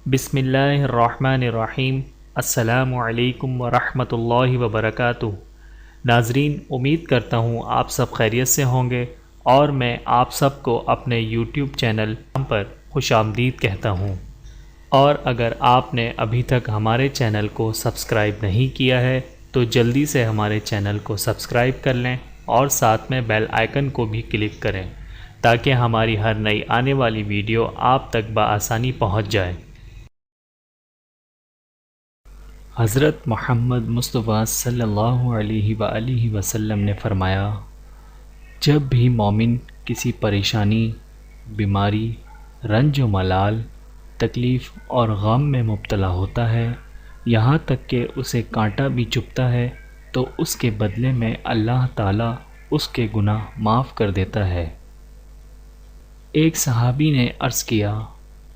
بسم اللہ الرحمن الرحیم۔ السلام علیکم ورحمۃ اللہ وبرکاتہ۔ ناظرین، امید کرتا ہوں آپ سب خیریت سے ہوں گے اور میں آپ سب کو اپنے یوٹیوب چینل پر خوش آمدید کہتا ہوں۔ اور اگر آپ نے ابھی تک ہمارے چینل کو سبسکرائب نہیں کیا ہے تو جلدی سے ہمارے چینل کو سبسکرائب کر لیں اور ساتھ میں بیل آئیکن کو بھی کلک کریں تاکہ ہماری ہر نئی آنے والی ویڈیو آپ تک بآسانی پہنچ جائے۔ حضرت محمد مصطفیٰ صلی اللہ علیہ وآلہ وسلم نے فرمایا، جب بھی مومن کسی پریشانی، بیماری، رنج و ملال، تکلیف اور غم میں مبتلا ہوتا ہے، یہاں تک کہ اسے کانٹا بھی چبھتا ہے، تو اس کے بدلے میں اللہ تعالیٰ اس کے گناہ معاف کر دیتا ہے۔ ایک صحابی نے عرض کیا،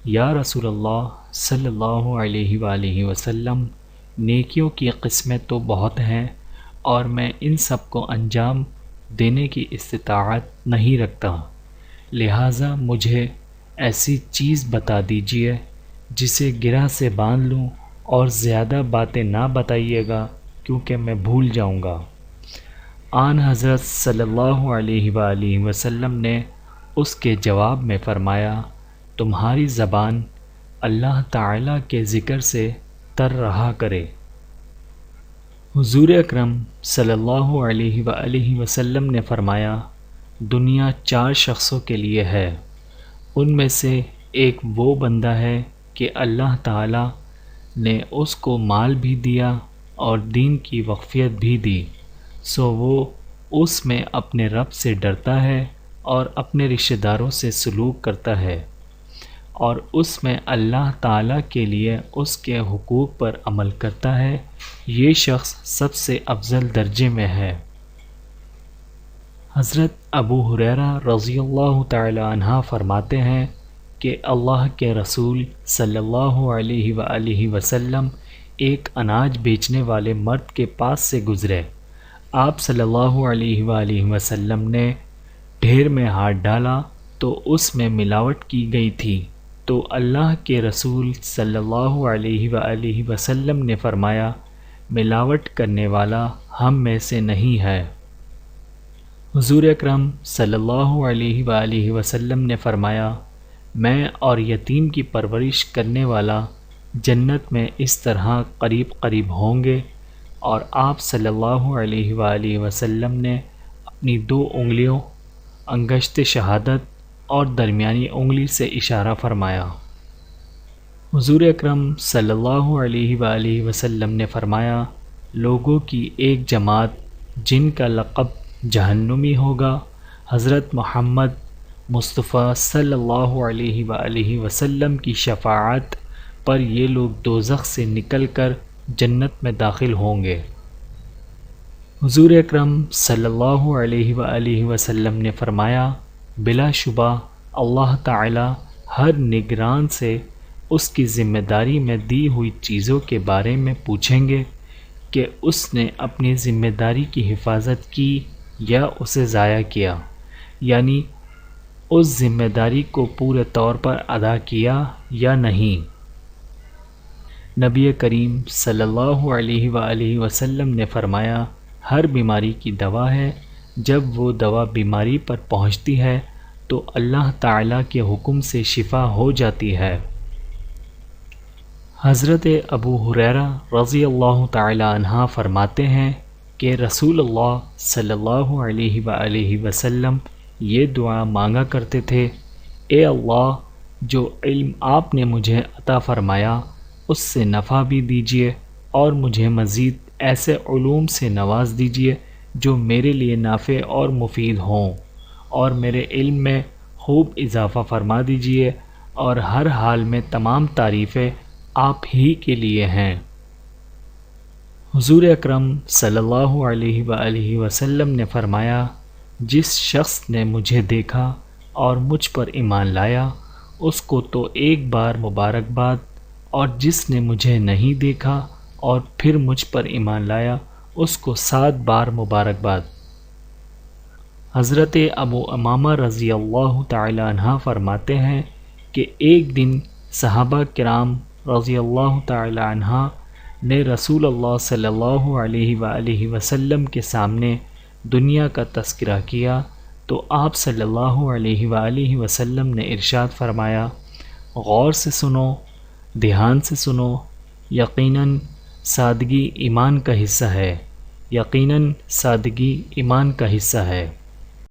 یا رسول اللہ صلی اللہ علیہ وآلہ وسلم، نیکیوں کی قسمیں تو بہت ہیں اور میں ان سب کو انجام دینے کی استطاعت نہیں رکھتا، لہٰذا مجھے ایسی چیز بتا دیجیے جسے گرہ سے باندھ لوں اور زیادہ باتیں نہ بتائیے گا کیونکہ میں بھول جاؤں گا۔ آن حضرت صلی اللہ علیہ وآلہ وسلم نے اس کے جواب میں فرمایا، تمہاری زبان اللہ تعالیٰ کے ذکر سے تر رہا کرے۔ حضور اکرم صلی اللہ علیہ وآلہ وسلم نے فرمایا، دنیا 4 شخصوں کے لیے ہے، ان میں سے ایک وہ بندہ ہے کہ اللہ تعالیٰ نے اس کو مال بھی دیا اور دین کی وقفیت بھی دی، سو وہ اس میں اپنے رب سے ڈرتا ہے اور اپنے رشتہ داروں سے سلوک کرتا ہے، اور اس میں اللہ تعالیٰ کے لیے اس کے حقوق پر عمل کرتا ہے، یہ شخص سب سے افضل درجے میں ہے۔ حضرت ابو ہریرہ رضی اللہ تعالی عنہ فرماتے ہیں کہ اللہ کے رسول صلی اللہ علیہ وآلہ وسلم ایک اناج بیچنے والے مرد کے پاس سے گزرے۔ آپ صلی اللہ علیہ وآلہ وسلم نے ڈھیر میں ہاتھ ڈالا تو اس میں ملاوٹ کی گئی تھی، تو اللہ کے رسول صلی اللہ علیہ وآلہ وسلم نے فرمایا، ملاوٹ کرنے والا ہم میں سے نہیں ہے۔ حضور اکرم صلی اللہ علیہ وآلہ وسلم نے فرمایا، میں اور یتیم کی پرورش کرنے والا جنت میں اس طرح قریب قریب ہوں گے، اور آپ صلی اللہ علیہ وآلہ وسلم نے اپنی 2 انگلیوں انگشت شہادت اور درمیانی انگلی سے اشارہ فرمایا۔ حضور اکرم صلی اللہ علیہ وآلہ وسلم نے فرمایا، لوگوں کی ایک جماعت جن کا لقب جہنمی ہوگا، حضرت محمد مصطفیٰ صلی اللہ علیہ وآلہ وسلم کی شفاعت پر یہ لوگ دوزخ سے نکل کر جنت میں داخل ہوں گے۔ حضور اکرم صلی اللہ علیہ وآلہ وسلم نے فرمایا، بلا شبہ اللہ تعالی ہر نگران سے اس کی ذمہ داری میں دی ہوئی چیزوں کے بارے میں پوچھیں گے کہ اس نے اپنی ذمہ داری کی حفاظت کی یا اسے ضائع کیا، یعنی اس ذمہ داری کو پورے طور پر ادا کیا یا نہیں۔ نبی کریم صلی اللہ علیہ وآلہ وسلم نے فرمایا، ہر بیماری کی دوا ہے، جب وہ دوا بیماری پر پہنچتی ہے تو اللہ تعالیٰ کے حکم سے شفا ہو جاتی ہے۔ حضرت ابو ہریرہ رضی اللہ تعالی عنہ فرماتے ہیں کہ رسول اللہ صلی اللہ علیہ وآلہ وسلم یہ دعا مانگا کرتے تھے، اے اللہ، جو علم آپ نے مجھے عطا فرمایا اس سے نفع بھی دیجیے، اور مجھے مزید ایسے علوم سے نواز دیجیے جو میرے لیے نافع اور مفید ہوں، اور میرے علم میں خوب اضافہ فرما دیجیے، اور ہر حال میں تمام تعریفیں آپ ہی کے لیے ہیں۔ حضور اکرم صلی اللہ علیہ وآلہ وسلم نے فرمایا، جس شخص نے مجھے دیکھا اور مجھ پر ایمان لایا اس کو تو ایک بار مبارکباد، اور جس نے مجھے نہیں دیکھا اور پھر مجھ پر ایمان لایا اس کو 7 بار مبارکباد۔ حضرت ابو امامہ رضی اللہ تعالی عنہ فرماتے ہیں کہ ایک دن صحابہ کرام رضی اللہ تعالی عنہ نے رسول اللہ صلی اللہ علیہ وآلہ وسلم کے سامنے دنیا کا تذکرہ کیا تو آپ صلی اللہ علیہ وآلہ وسلم نے ارشاد فرمایا، غور سے سنو، دھیان سے سنو، یقیناً سادگی ایمان کا حصہ ہے، یقیناً سادگی ایمان کا حصہ ہے۔